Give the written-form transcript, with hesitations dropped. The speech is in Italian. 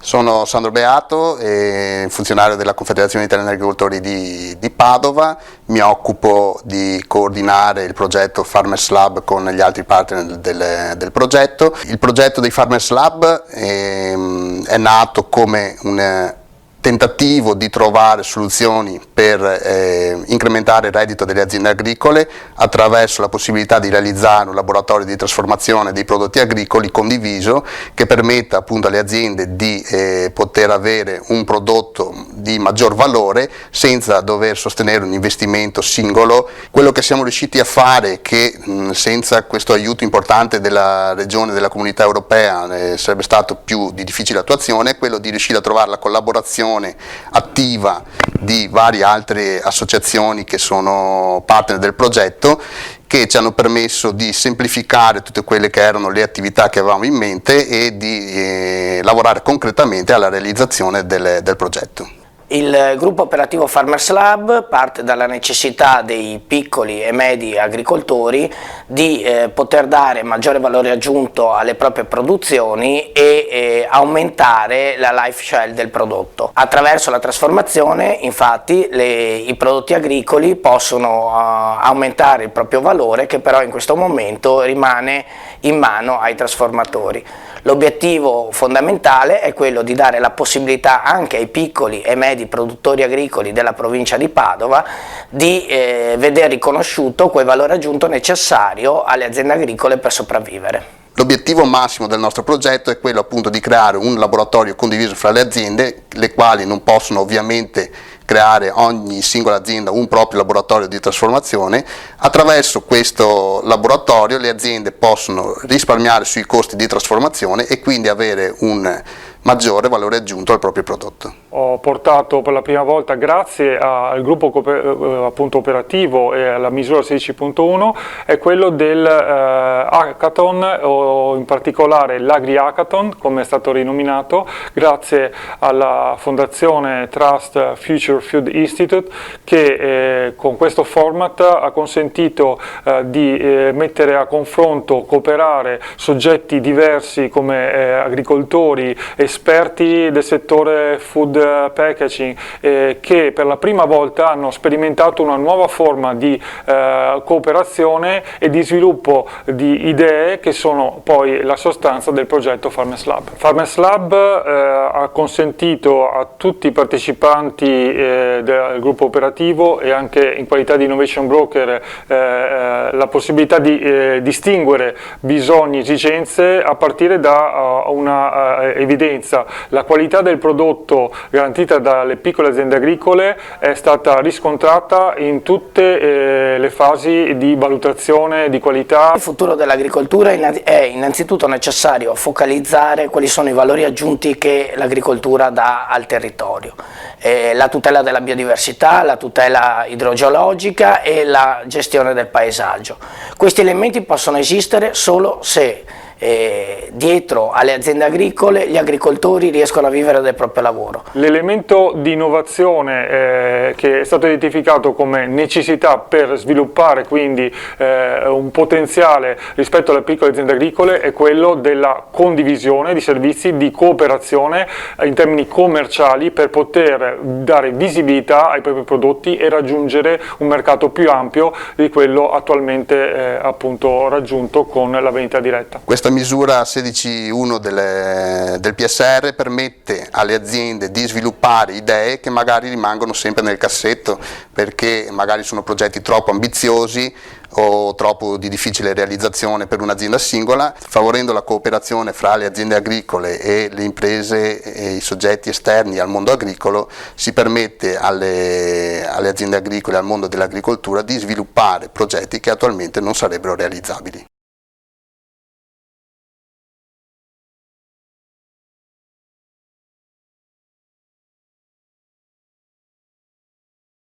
Sono Sandro Beato, funzionario della Confederazione Italiana Agricoltori di Padova. Mi occupo di coordinare il progetto Farmers Lab con gli altri partner del progetto. Il progetto dei Farmers Lab è nato come un tentativo di trovare soluzioni per incrementare il reddito delle aziende agricole attraverso la possibilità di realizzare un laboratorio di trasformazione dei prodotti agricoli condiviso che permetta appunto alle aziende di poter avere un prodotto di maggior valore senza dover sostenere un investimento singolo. Quello che siamo riusciti a fare, che senza questo aiuto importante della regione e della comunità europea sarebbe stato più di difficile attuazione, è quello di riuscire a trovare la collaborazione attiva di varie altre associazioni che sono partner del progetto, che ci hanno permesso di semplificare tutte quelle che erano le attività che avevamo in mente e di lavorare concretamente alla realizzazione del progetto. Il gruppo operativo Farmers Lab parte dalla necessità dei piccoli e medi agricoltori di poter dare maggiore valore aggiunto alle proprie produzioni e aumentare la life cycle del prodotto. Attraverso la trasformazione, infatti, i prodotti agricoli possono aumentare il proprio valore, che però in questo momento rimane in mano ai trasformatori. L'obiettivo fondamentale è quello di dare la possibilità anche ai piccoli e medi produttori agricoli della provincia di Padova di vedere riconosciuto quel valore aggiunto necessario alle aziende agricole per sopravvivere. L'obiettivo massimo del nostro progetto è quello appunto di creare un laboratorio condiviso fra le aziende, le quali non possono ovviamente creare ogni singola azienda un proprio laboratorio di trasformazione. Attraverso questo laboratorio le aziende possono risparmiare sui costi di trasformazione e quindi avere un maggiore valore aggiunto al proprio prodotto. Ho portato per la prima volta, grazie al gruppo appunto operativo e alla misura 16.1, è quello del hackathon, o in particolare l'Agri Hackathon, come è stato rinominato, grazie alla fondazione Trust Future Food Institute, che con questo format ha consentito di mettere a confronto, cooperare soggetti diversi come agricoltori, esperti del settore food packaging, che per la prima volta hanno sperimentato una nuova forma di cooperazione e di sviluppo di idee che sono poi la sostanza del progetto Farmers Lab. Farmers Lab ha consentito a tutti i partecipanti del gruppo operativo e anche in qualità di innovation broker la possibilità di distinguere bisogni e esigenze a partire da una evidenza. La qualità del prodotto garantita dalle piccole aziende agricole è stata riscontrata in tutte le fasi di valutazione di qualità. Il futuro dell'agricoltura è innanzitutto necessario focalizzare quali sono i valori aggiunti che l'agricoltura dà al territorio. La tutela della biodiversità, la tutela idrogeologica e la gestione del paesaggio. Questi elementi possono esistere solo se dietro alle aziende agricole gli agricoltori riescono a vivere del proprio lavoro. L'elemento di innovazione che è stato identificato come necessità per sviluppare quindi un potenziale rispetto alle piccole aziende agricole è quello della condivisione di servizi, di cooperazione in termini commerciali per poter dare visibilità ai propri prodotti e raggiungere un mercato più ampio di quello attualmente appunto raggiunto con la vendita diretta. Questa misura 16.1 del PSR permette alle aziende di sviluppare idee che magari rimangono sempre nel cassetto perché magari sono progetti troppo ambiziosi o troppo di difficile realizzazione per un'azienda singola. Favorendo la cooperazione fra le aziende agricole e le imprese e i soggetti esterni al mondo agricolo si permette alle aziende agricole e al mondo dell'agricoltura di sviluppare progetti che attualmente non sarebbero realizzabili.